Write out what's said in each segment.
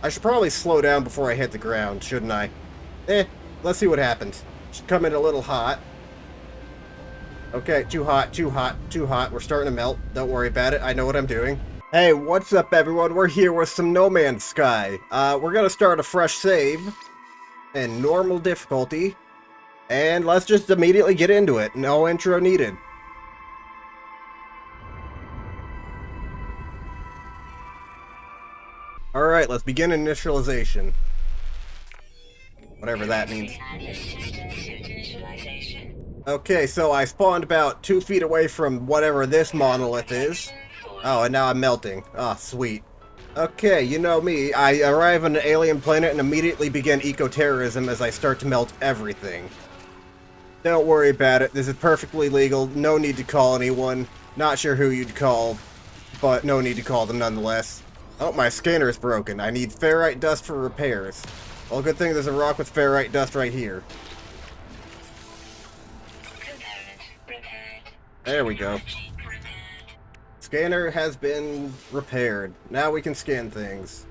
I should probably slow down before I hit the ground, shouldn't I? Let's see what happens. Should come in a little hot. Okay, too hot, too hot, too hot. We're starting to melt. Don't worry about it. I know what I'm doing. Hey, what's up, everyone? We're here with some No Man's Sky. We're gonna start a fresh save in normal difficulty, and let's just immediately get into it. No intro needed. Alright, let's begin initialization. Whatever that means. Okay, so I spawned about 2 feet away from whatever this monolith is. Oh, and now I'm melting. Ah, sweet. Okay, you know me. I arrive on an alien planet and immediately begin eco-terrorism as I start to melt everything. Don't worry about it. This is perfectly legal. No need to call anyone. Not sure who you'd call, but no need to call them nonetheless. Oh, my scanner is broken. I need ferrite dust for repairs. Well, good thing there's a rock with ferrite dust right here. There we go. Scanner has been repaired. Now we can scan things.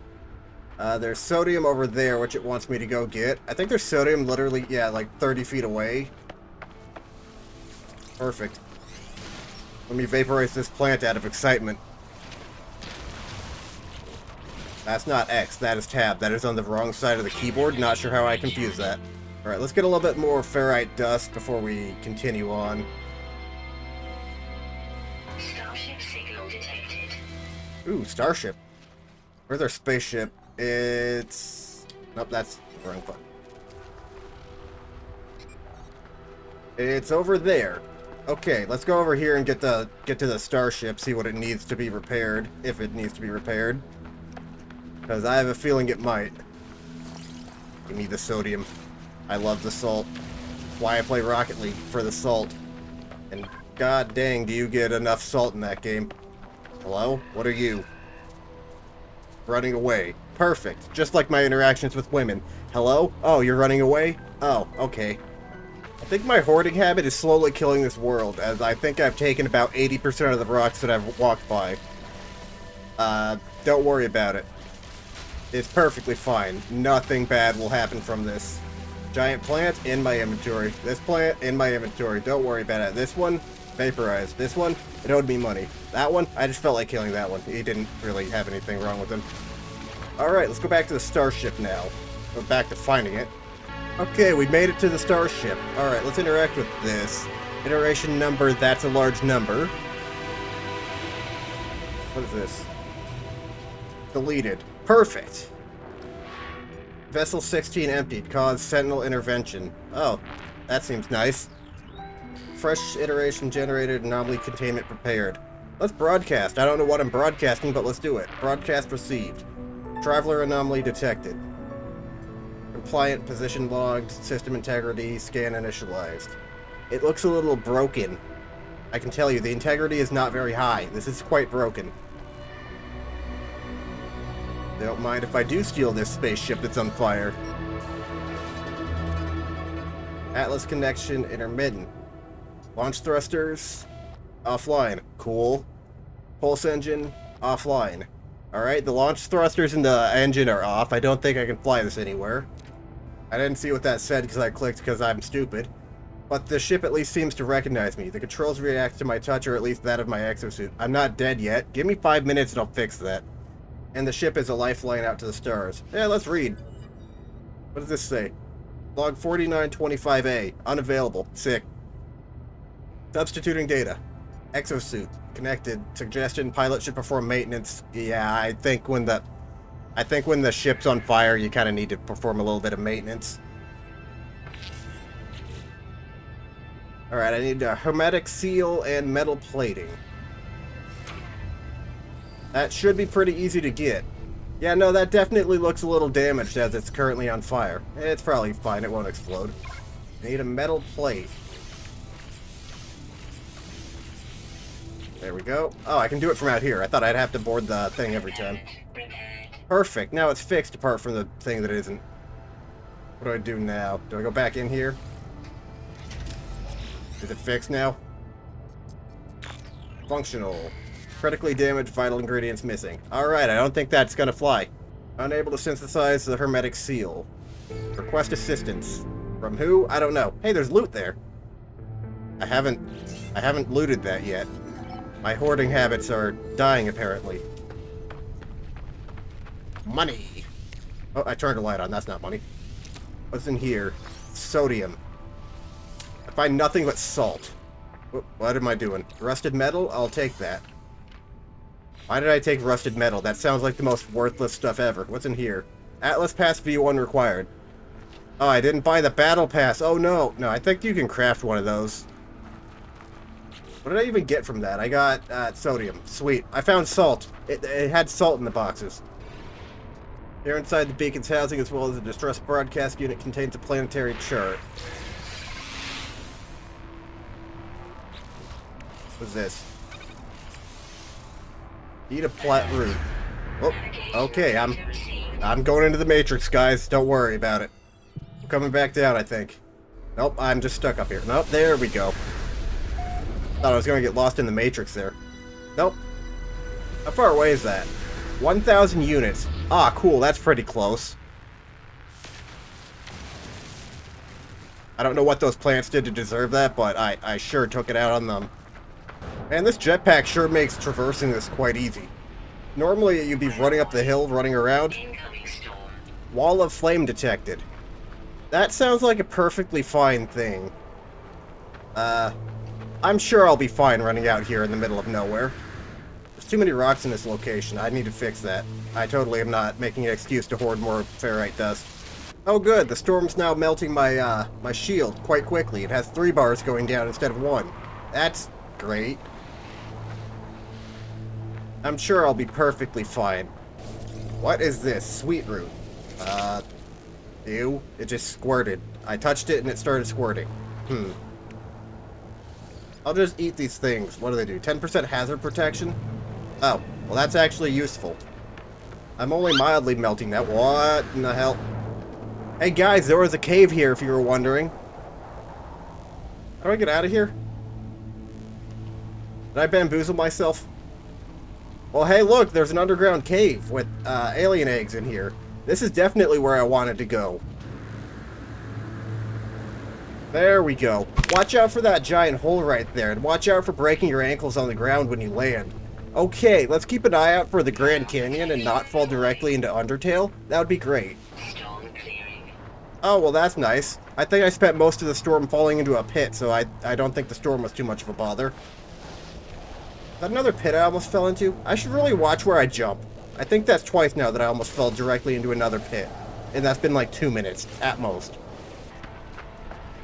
There's sodium over there, which it wants me to go get. I think there's sodium literally, yeah, like 30 feet away. Perfect. Let me vaporize this plant out of excitement. That's not X, that is tab. That is on the wrong side of the keyboard. Not sure how I confused that. Alright, let's get a little bit more ferrite dust before we continue on. Starship signal detected. Ooh, starship. Where's our spaceship? It's... Nope, that's the wrong button. It's over there. Okay, let's go over here and get to the starship, see what it needs to be repaired, if it needs to be repaired. Because I have a feeling it might. Give me the sodium. I love the salt. That's why I play Rocket League, for the salt. And god dang, do you get enough salt in that game. Hello? What are you? Running away. Perfect. Just like my interactions with women. Hello? Oh, you're running away? Oh, okay. I think my hoarding habit is slowly killing this world, as I think I've taken about 80% of the rocks that I've walked by. Don't worry about it. It's perfectly fine. Nothing bad will happen from this. Giant plant in my inventory. This plant in my inventory. Don't worry about it. This one, vaporized. This one, it owed me money. That one, I just felt like killing that one. He didn't really have anything wrong with him. Alright, let's go back to the starship now. Go back to finding it. Okay, we made it to the starship. Alright, let's interact with this. Iteration number, that's a large number. What is this? Deleted. Perfect. Vessel 16 emptied. Cause Sentinel intervention. Oh, that seems nice. Fresh iteration generated. Anomaly containment prepared. Let's broadcast. I don't know what I'm broadcasting, but let's do it. Broadcast received. Traveler anomaly detected. Compliant position logged. System integrity. Scan initialized. It looks a little broken. I can tell you, the integrity is not very high. This is quite broken. Don't mind if I do steal this spaceship that's on fire. Atlas connection intermittent. Launch thrusters offline. Cool. Pulse engine offline. Alright, the launch thrusters and the engine are off. I don't think I can fly this anywhere. I didn't see what that said because I clicked because I'm stupid. But the ship at least seems to recognize me. The controls react to my touch, or at least that of my exosuit. I'm not dead yet. Give me 5 minutes and I'll fix that. And the ship is a lifeline out to the stars. Yeah, let's read. What does this say? Log 4925A. Unavailable. Sick. Substituting data. Exosuit. Connected. Suggestion pilot should perform maintenance. Yeah, I think when the ship's on fire, you kind of need to perform a little bit of maintenance. Alright, I need a hermetic seal and metal plating. That should be pretty easy to get. Yeah, no, that definitely looks a little damaged as it's currently on fire. It's probably fine, it won't explode. I need a metal plate. There we go. Oh, I can do it from out here. I thought I'd have to board the thing every time. Perfect, now it's fixed apart from the thing that isn't. What do I do now? Do I go back in here? Is it fixed now? Functional. Critically damaged, vital ingredients missing. Alright, I don't think that's gonna fly. Unable to synthesize the hermetic seal. Request assistance. From who? I don't know. Hey, there's loot there. I haven't looted that yet. My hoarding habits are dying, apparently. Money! Oh, I turned a light on. That's not money. What's in here? Sodium. I find nothing but salt. What am I doing? Rusted metal? I'll take that. Why did I take rusted metal? That sounds like the most worthless stuff ever. What's in here? Atlas Pass V1 required. Oh, I didn't buy the Battle Pass. Oh, no. No, I think you can craft one of those. What did I even get from that? I got sodium. Sweet. I found salt. It had salt in the boxes. Here inside the beacon's housing, as well as the distress broadcast unit, contains a planetary chart. What's this? Eat a plat root. Oh, okay, I'm going into the Matrix, guys. Don't worry about it. I'm coming back down, I think. Nope, I'm just stuck up here. Nope, there we go. Thought I was going to get lost in the Matrix there. Nope. How far away is that? 1,000 units. Ah, cool, that's pretty close. I don't know what those plants did to deserve that, but I sure took it out on them. And this jetpack sure makes traversing this quite easy. Normally, you'd be running up the hill, running around. Wall of flame detected. That sounds like a perfectly fine thing. I'm sure I'll be fine running out here in the middle of nowhere. There's too many rocks in this location. I need to fix that. I totally am not making an excuse to hoard more ferrite dust. Oh good, the storm's now melting my, my shield quite quickly. It has 3 bars going down instead of 1. That's great. I'm sure I'll be perfectly fine. What is this? Sweet root. Ew. It just squirted. I touched it and it started squirting. I'll just eat these things. What do they do? 10% hazard protection? Oh, well that's actually useful. I'm only mildly melting that. What in the hell? Hey guys, there was a cave here if you were wondering. How do I get out of here? Did I bamboozle myself? Well, hey, look, there's an underground cave with alien eggs in here. This is definitely where I wanted to go. There we go. Watch out for that giant hole right there, and watch out for breaking your ankles on the ground when you land. Okay, let's keep an eye out for the Grand Canyon and not fall directly into Undertale. That would be great. Oh, well, that's nice. I think I spent most of the storm falling into a pit, so I don't think the storm was too much of a bother. Is that another pit I almost fell into? I should really watch where I jump. I think that's twice now that I almost fell directly into another pit. And that's been like 2 minutes, at most.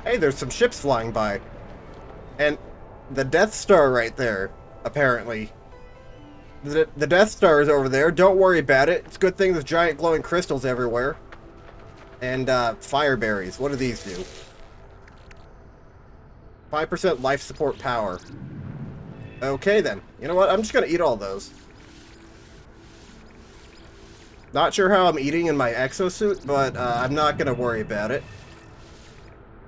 Hey, there's some ships flying by. And the Death Star right there, apparently. The Death Star is over there. Don't worry about it. It's a good thing there's giant glowing crystals everywhere. And, fire berries. What do these do? 5% life support power. Okay, then. You know what? I'm just gonna eat all those. Not sure how I'm eating in my exosuit, but I'm not gonna worry about it.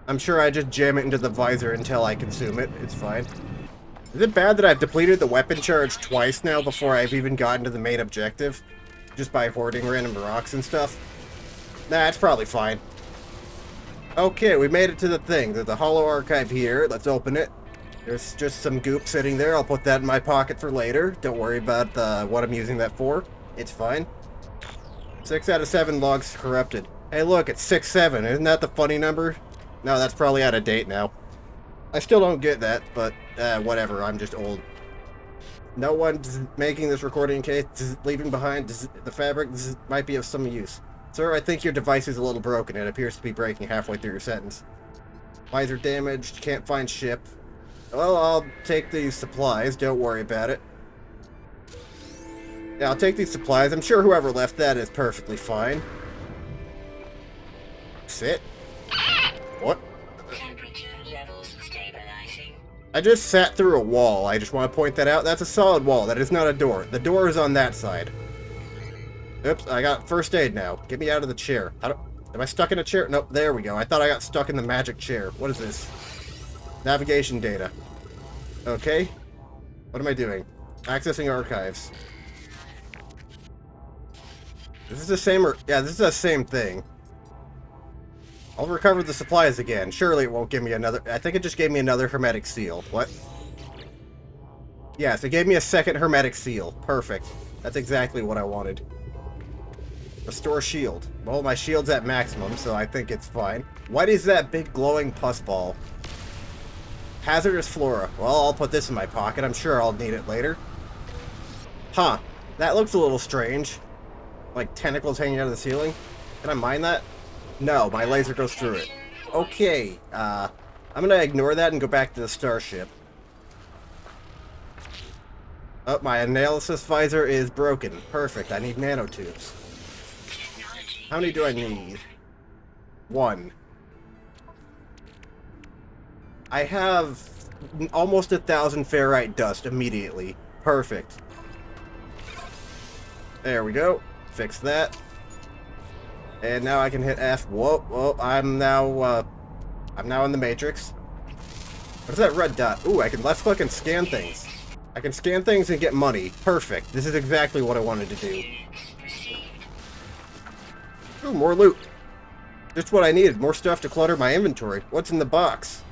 I'm sure I just jam it into the visor until I consume it. It's fine. Is it bad that I've depleted the weapon charge twice now before I've even gotten to the main objective? Just by hoarding random rocks and stuff? Nah, it's probably fine. Okay, we made it to the thing. There's a hollow archive here. Let's open it. There's just some goop sitting there. I'll put that in my pocket for later. Don't worry about what I'm using that for. It's fine. 6 out of 7 logs corrupted. Hey look, it's 6-7. Isn't that the funny number? No, that's probably out of date now. I still don't get that, but whatever. I'm just old. No one's making this recording in case leaving behind the fabric might be of some use. Sir, I think your device is a little broken. It appears to be breaking halfway through your sentence. Visor damaged. Can't find ship. Well, I'll take these supplies. Don't worry about it. Yeah, I'll take these supplies. I'm sure whoever left that is perfectly fine. Sit. What? Temperature levels stabilizing. I just sat through a wall. I just want to point that out. That's a solid wall. That is not a door. The door is on that side. Oops, I got first aid now. Get me out of the chair. Am I stuck in a chair? Nope, there we go. I thought I got stuck in the magic chair. What is this? Navigation data. Okay. What am I doing? Accessing archives. This is the same, yeah, this is the same thing. I'll recover the supplies again. Surely it won't give me another... I think it just gave me another hermetic seal. What? Yes, it gave me a second hermetic seal. Perfect. That's exactly what I wanted. Restore shield. Well, my shield's at maximum, so I think it's fine. What is that big glowing pus ball? Hazardous flora. Well, I'll put this in my pocket. I'm sure I'll need it later. Huh. That looks a little strange. Like tentacles hanging out of the ceiling. Can I mine that? No, my laser goes through it. Okay, I'm gonna ignore that and go back to the starship. Oh, my analysis visor is broken. Perfect, I need nanotubes. How many do I need? 1. I have almost 1,000 ferrite dust immediately. Perfect. There we go. Fix that. And now I can hit F. Whoa, whoa, I'm now in the Matrix. What's that red dot? Ooh, I can left click and scan things. I can scan things and get money. Perfect. This is exactly what I wanted to do. Ooh, more loot. Just what I needed. More stuff to clutter my inventory. What's in the box?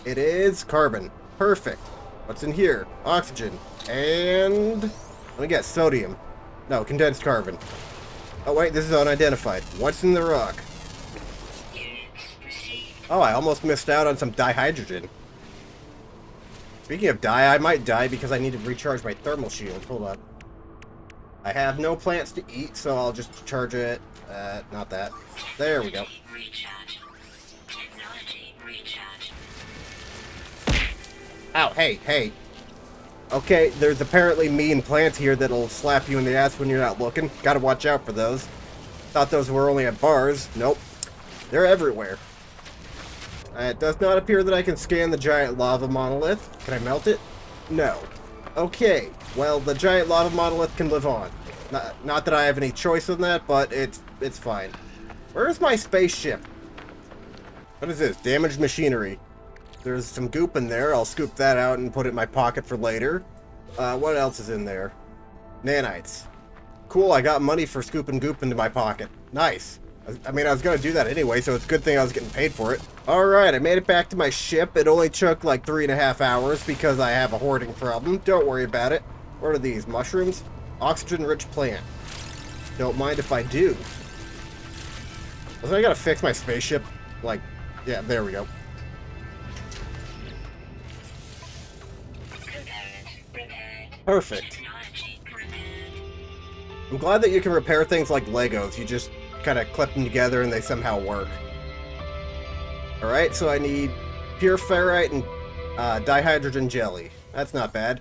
It is carbon. Perfect. What's in here? Oxygen. And... let me guess. Sodium. No, condensed carbon. Oh wait, this is unidentified. What's in the rock? Oh, I almost missed out on some dihydrogen. Speaking of die, I might die because I need to recharge my thermal shield. Hold on. I have no plants to eat, so I'll just charge it. Not that. There we go. Ow, hey, hey. Okay, there's apparently mean plants here that'll slap you in the ass when you're not looking. Gotta watch out for those. Thought those were only at bars. Nope. They're everywhere. It does not appear that I can scan the giant lava monolith. Can I melt it? No. Okay, well, the giant lava monolith can live on. Not that I have any choice in that, but it's fine. Where's my spaceship? What is this? Damaged machinery. There's some goop in there. I'll scoop that out and put it in my pocket for later. What else is in there? Nanites. Cool, I got money for scooping goop into my pocket. Nice. I mean, I was going to do that anyway, so it's a good thing I was getting paid for it. Alright, I made it back to my ship. It only took like 3.5 hours because I have a hoarding problem. Don't worry about it. What are these? Mushrooms? Oxygen-rich plant. Don't mind if I do. I gotta fix my spaceship. Like, yeah, there we go. Perfect. I'm glad that you can repair things like Legos. You just kind of clip them together and they somehow work. Alright, so I need pure ferrite and dihydrogen jelly. That's not bad.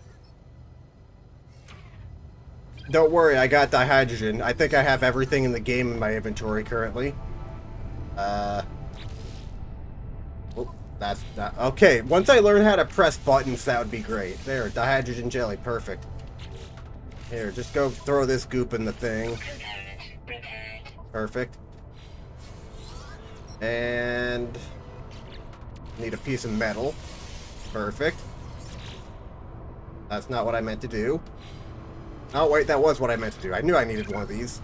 Don't worry, I got dihydrogen. I think I have everything in the game in my inventory currently. That's not... okay, once I learn how to press buttons, that would be great. There, dihydrogen jelly, perfect. Here, just go throw this goop in the thing. Perfect. And... need a piece of metal. Perfect. That's not what I meant to do. Oh, wait, that was what I meant to do. I knew I needed one of these.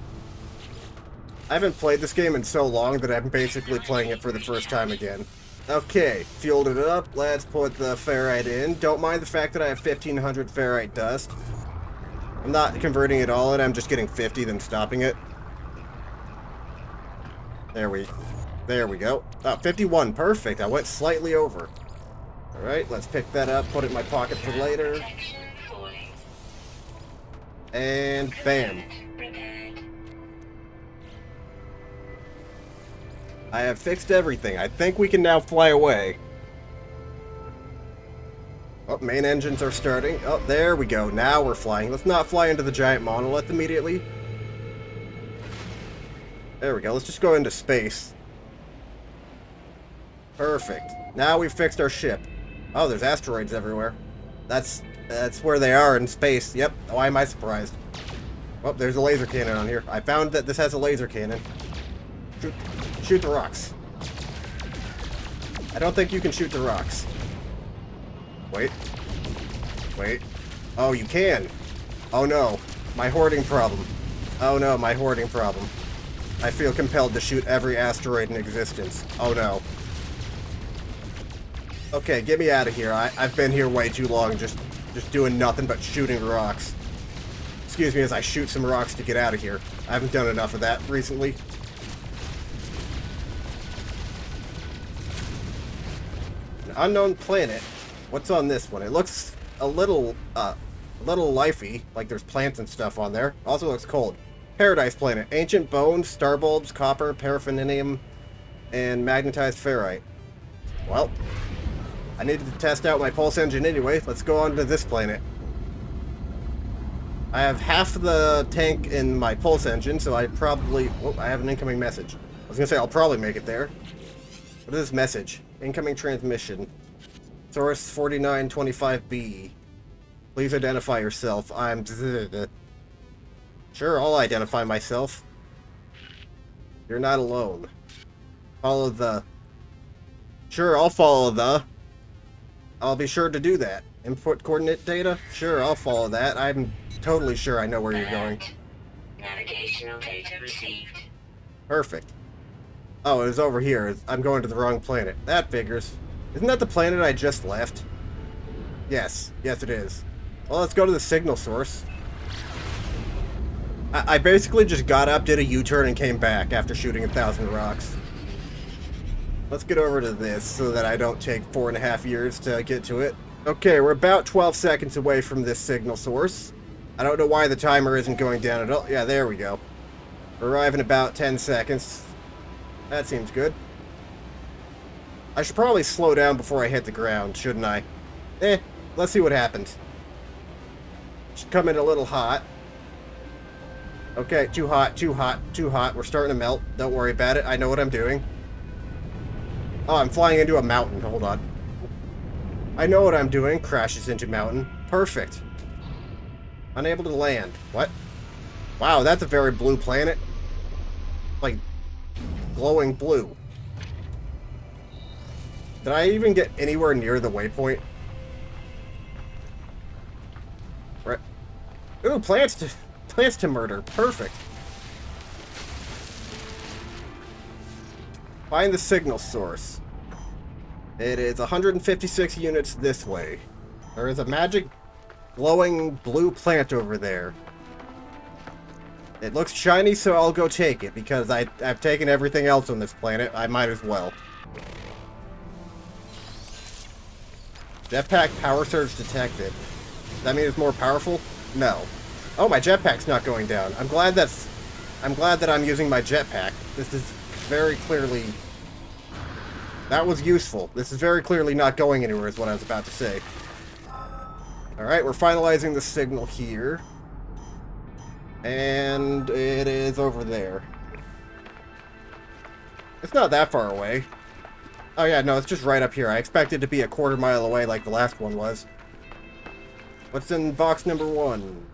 I haven't played this game in so long that I'm basically playing it for the first time again. Okay, fueled it up. Let's put the ferrite in. Don't mind the fact that I have 1,500 ferrite dust. I'm not converting it all in, I'm just getting 50, then stopping it. There we go. Oh, 51, perfect. I went slightly over. Alright, let's pick that up, put it in my pocket for later. And bam. I have fixed everything. I think we can now fly away. Oh, main engines are starting. Oh, there we go. Now we're flying. Let's not fly into the giant monolith immediately. There we go. Let's just go into space. Perfect. Now we've fixed our ship. Oh, there's asteroids everywhere. That's where they are in space. Yep. Why am I surprised? Oh, there's a laser cannon on here. I found that this has a laser cannon. Shoot the rocks. I don't think you can shoot the rocks. Wait. Wait. Oh, you can. Oh no. My hoarding problem. Oh no, my hoarding problem. I feel compelled to shoot every asteroid in existence. Oh no. Okay, get me out of here. I've been here way too long, just doing nothing but shooting rocks. Excuse me as I shoot some rocks to get out of here. I haven't done enough of that recently. An unknown planet. What's on this one? It looks a little lifey, like there's plants and stuff on there. Also looks cold. Paradise planet. Ancient bones, star bulbs, copper, paraffinium, and magnetized ferrite. Well, I needed to test out my pulse engine anyway. Let's go on to this planet. I have half the tank in my pulse engine, so I probably... Oh, I have an incoming message. I was going to say I'll probably make it there. What is this message? Incoming transmission. Source 4925B. Please identify yourself. I'm... Sure, I'll identify myself. You're not alone. Follow the... Sure, I'll follow the... I'll be sure to do that. Input coordinate data? Sure, I'll follow that. I'm totally sure I know where you're going. Navigational data received. Perfect. Oh, it was over here. I'm going to the wrong planet. That figures. Isn't that the planet I just left? Yes. Yes, it is. Well, let's go to the signal source. I basically just got up, did a U-turn, and came back after shooting 1,000 rocks. Let's get over to this so that I don't take 4.5 years to get to it. Okay, we're about 12 seconds away from this signal source. I don't know why the timer isn't going down at all. Yeah, there we go. Arrive in about 10 seconds. That seems good. I should probably slow down before I hit the ground, shouldn't I? Let's see what happens. Should come in a little hot. Okay, too hot, too hot, too hot. We're starting to melt. Don't worry about it. I know what I'm doing. Oh, I'm flying into a mountain. Hold on. I know what I'm doing. Crashes into mountain. Perfect. Unable to land. What? Wow, that's a very blue planet. Like, glowing blue. Did I even get anywhere near the waypoint? Right. Ooh, plants to murder. Perfect. Find the signal source. It is 156 units this way. There is a magic glowing blue plant over there. It looks shiny, so I'll go take it, because I've taken everything else on this planet. I might as well. Jetpack power surge detected. Does that mean it's more powerful? No. Oh, my jetpack's not going down. I'm glad that I'm using my jetpack. This is very clearly... That was useful. This is very clearly not going anywhere, is what I was about to say. Alright, we're finalizing the signal here. And it is over there. It's not that far away. Oh yeah, no, it's just right up here. I expected to be a quarter mile away like the last one was. What's in box number 1?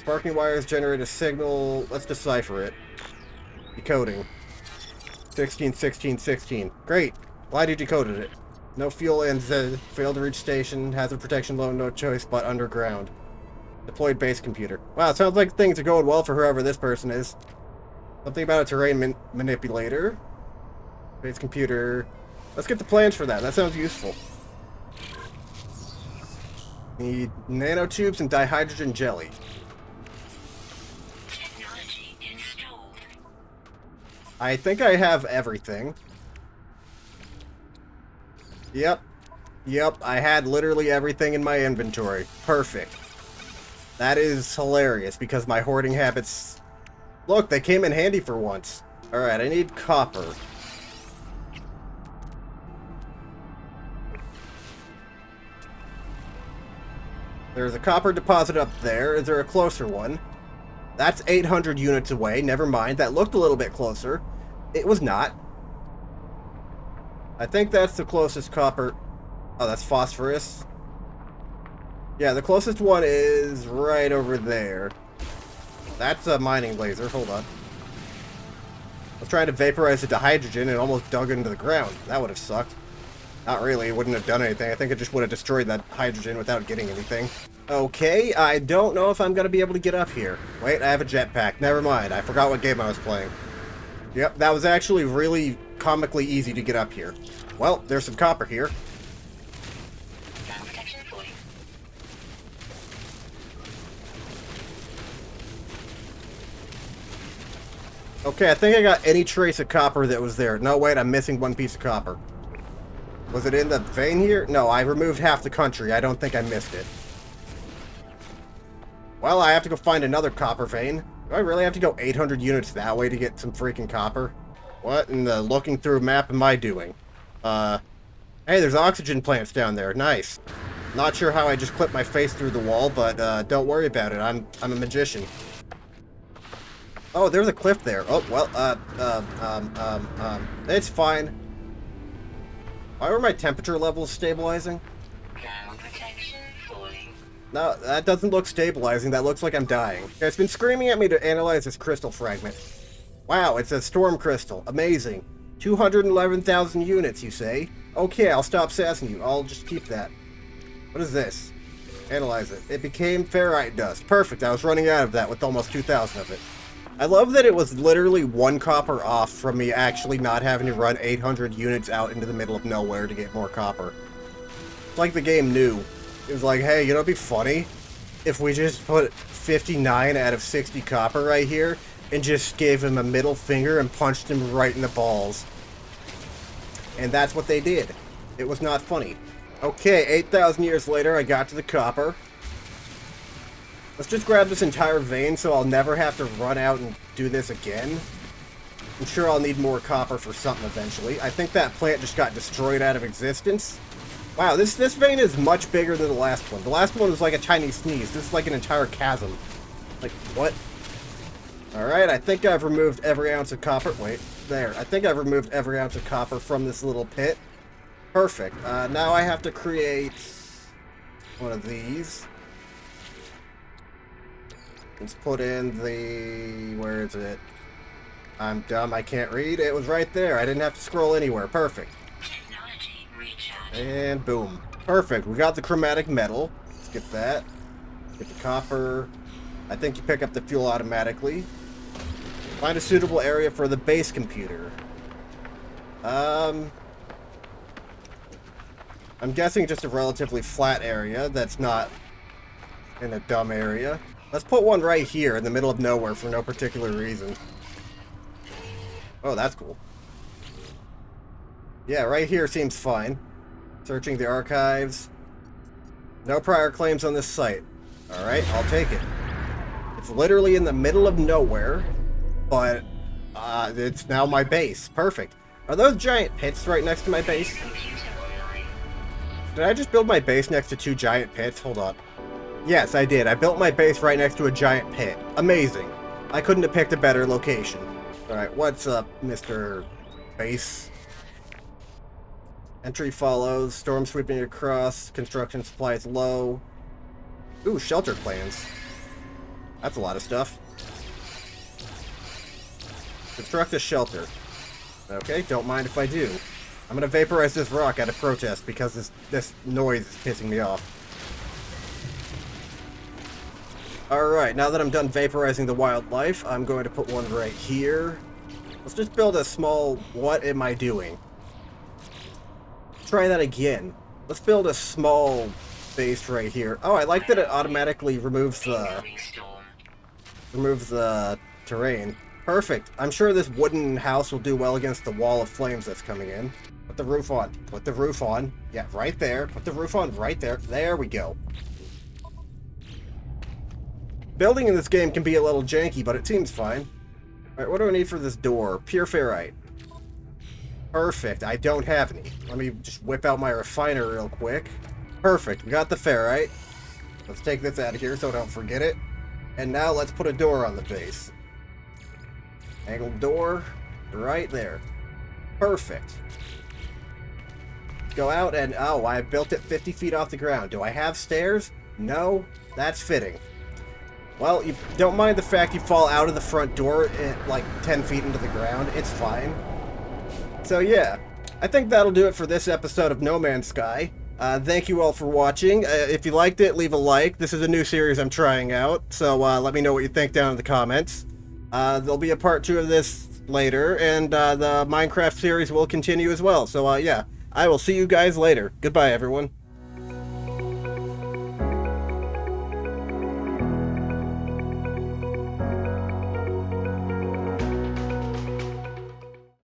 Sparking wires generate a signal. Let's decipher it. Decoding. 16, 16, 16. Great. Glad you decoded it. No fuel and failed to reach station. Hazard protection low, no choice but underground. Deployed base computer. Wow, it sounds like things are going well for whoever this person is. Something about a terrain manipulator. Base computer. Let's get the plans for that. That sounds useful. Need nanotubes and dihydrogen jelly. Technology installed. I think I have everything. Yep. Yep, I had literally everything in my inventory. Perfect. That is hilarious because my hoarding habits... Look, they came in handy for once. Alright, I need copper. There's a copper deposit up there. Is there a closer one? That's 800 units away. Never mind. That looked a little bit closer. It was not. I think that's the closest copper. Oh, that's phosphorus. Yeah, the closest one is right over there. That's a mining laser. Hold on. I was trying to vaporize it to hydrogen and almost dug into the ground. That would have sucked. Not really. It wouldn't have done anything. I think it just would have destroyed that hydrogen without getting anything. Okay, I don't know if I'm gonna be able to get up here. Wait, I have a jetpack. Never mind, I forgot what game I was playing. Yep, that was actually really comically easy to get up here. Well, there's some copper here. Ground protection fully. Okay, I think I got any trace of copper that was there. No, wait, I'm missing one piece of copper. Was it in the vein here? No, I removed half the country. I don't think I missed it. Well, I have to go find another copper vein. Do I really have to go 800 units that way to get some freaking copper? What in the looking through map am I doing? Hey, there's oxygen plants down there. Nice. Not sure how I just clipped my face through the wall, but don't worry about it. I'm a magician. Oh, there's a cliff there. Oh, well, it's fine. Why were my temperature levels stabilizing? Ground protection fully. No, that doesn't look stabilizing. That looks like I'm dying. It's been screaming at me to analyze this crystal fragment. Wow, it's a storm crystal. Amazing. 211,000 units, you say? Okay, I'll stop sassing you. I'll just keep that. What is this? Analyze it. It became ferrite dust. Perfect. I was running out of that with almost 2,000 of it. I love that it was literally one copper off from me actually not having to run 800 units out into the middle of nowhere to get more copper. It's like the game knew. It was like, hey, you know what'd be funny? If we just put 59 out of 60 copper right here and just gave him a middle finger and punched him right in the balls. And that's what they did. It was not funny. Okay, 8,000 years later, I got to the copper. Let's just grab this entire vein so I'll never have to run out and do this again. I'm sure I'll need more copper for something eventually. I think that plant just got destroyed out of existence. Wow, this vein is much bigger than the last one. The last one was like a tiny sneeze. This is like an entire chasm. Like, what? Alright, I think I've removed every ounce of copper. Wait, there. I think I've removed every ounce of copper from this little pit. Perfect. Now I have to create one of these. Let's put in the... Where is it? I'm dumb, I can't read. It was right there. I didn't have to scroll anywhere. Perfect. Technology recharge. And boom. Perfect. We got the chromatic metal. Let's get that. Get the copper. I think you pick up the fuel automatically. Find a suitable area for the base computer. I'm guessing just a relatively flat area that's not in a dumb area. Let's put one right here in the middle of nowhere for no particular reason. Oh, that's cool. Yeah, right here seems fine. Searching the archives. No prior claims on this site. Alright, I'll take it. It's literally in the middle of nowhere, but it's now my base. Perfect. Are those giant pits right next to my base? Computer online. Did I just build my base next to two giant pits? Hold on. Yes, I did. I built my base right next to a giant pit. Amazing. I couldn't have picked a better location. Alright, what's up, Mr. Base? Entry follows. Storm sweeping across. Construction supplies low. Ooh, shelter plans. That's a lot of stuff. Construct a shelter. Okay, don't mind if I do. I'm gonna vaporize this rock out of protest because this noise is pissing me off. Alright, now that I'm done vaporizing the wildlife, I'm going to put one right here. Let's just build a small... What am I doing? Try that again. Let's build a small base right here. Oh, I like that it automatically removes Incoming storm. the terrain. Perfect. I'm sure this wooden house will do well against the wall of flames that's coming in. Put the roof on. Put the roof on. Yeah, right there. Put the roof on right there. There we go. Building in this game can be a little janky, but it seems fine. Alright, what do I need for this door? Pure ferrite. Perfect. I don't have any. Let me just whip out my refiner real quick. Perfect. We got the ferrite. Let's take this out of here so I don't forget it. And now let's put a door on the base. Angled door. Right there. Perfect. Go out and... Oh, I built it 50 feet off the ground. Do I have stairs? No. That's fitting. Well, you don't mind the fact you fall out of the front door at like 10 feet into the ground. It's fine. So yeah, I think that'll do it for this episode of No Man's Sky. Thank you all for watching. If you liked it, leave a like. This is a new series I'm trying out, so let me know what you think down in the comments. There'll be a part 2 of this later, and the Minecraft series will continue as well. So yeah, I will see you guys later. Goodbye, everyone.